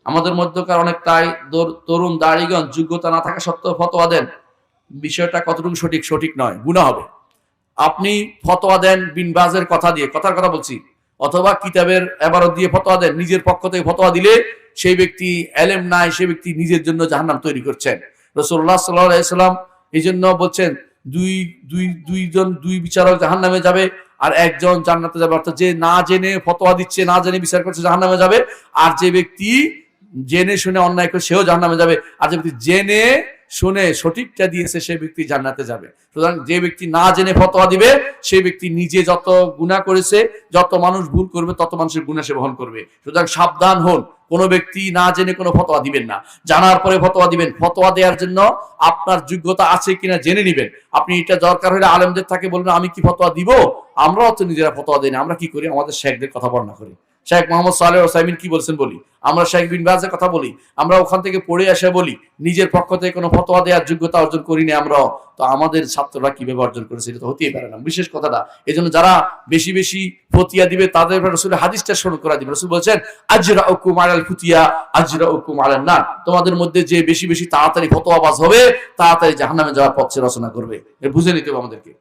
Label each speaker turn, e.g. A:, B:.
A: আমাদের মধ্যকার অনেকটাই তরুণ দাড়িগণ যোগ্যতা না থাকা সত্ত্বেও ফতোয়া দেন। বিষয়টা কতটুকু সঠিক? সঠিক নয়, গুনাহ হবে। আপনি ফতোয়া দেন বিন বাজের কথা দিয়ে, কথার কথা বলছি, অথবা কিতাবের এবারত দিয়ে ফতোয়া দেন, নিজের পক্ষ থেকে ফতোয়া দিলে সেই ব্যক্তি এলেম নাই, সেই ব্যক্তি নিজের জন্য জাহান্নাম তৈরি করছেন। রাসূলুল্লাহ সাল্লাল্লাহু আলাইহি ওয়াসাল্লাম এই জন্য বলছেন দুই বিচারক জাহান্নামে যাবে আর একজন জান্নাতে যাবে। অর্থাৎ যে না জেনে ফতোয়া দিচ্ছে, না জেনে বিচার করছে, জাহান্নামে যাবে। আর যে ব্যক্তি জেনে শুনে অন্যায় করে সেও জাহান্নামে যাবে। আর যে ব্যক্তি জেনে শুনে সঠিকটা দিয়েছে সেই ব্যক্তি জান্নাতে যাবে। সুতরাং যে ব্যক্তি না জেনে ফতোয়া দিবে সেই ব্যক্তি নিজে যত গুনাহ করেছে, যত মানুষ ভুল করবে তত মানুষের গুনাহ সে বহন করবে। সুতরাং সাবধান হন, কোন ব্যক্তি না জেনে কোনো ফতোয়া দিবেন না। জানার পরে ফতোয়া দিবেন। ফতোয়া দেওয়ার জন্য আপনার যোগ্যতা আছে কিনা জেনে নিবেন। আপনি এটা দরকার হলে আলেমদের থাকে বলবেন আমি কি ফতোয়া দিব। আমরাও তো নিজেরা ফতোয়া দিই না, আমরা কি করি? আমাদের শেখদের কথা বর্ণনা করি। শেখ মোহাম্মদ সালেহ ওসাইমিন কি বলছেন বলি, আমরা শেখ বিন বাজের কথা বলি, আমরা ওখান থেকে পড়ে আসে বলি, নিজের পক্ষ থেকে কোনো ফতোয়া দেওয়ার যোগ্যতা অর্জন করিনি আমরাও। তো আমাদের ছাত্ররা কিভাবে অর্জন করেছে এটা তো হতেই পারে না, বিশেষ কথাটা। এই জন্য যারা বেশি বেশি ফতিয়া দিবে তাদের রসুলের হাদিসটা স্মরণ করা দিবে। রসুল বলছেন আজরাউকুম আলাল ফুতিয়া আজরাউকুম আলান নার, তোমাদের মধ্যে যে বেশি বেশি তাড়াতাড়ি ফতোয়াবাজ হবে তাড়াতাড়ি জাহান্নামে যাওয়ার পথ রচনা করবে। বুঝে নিতে হবে আমাদেরকে।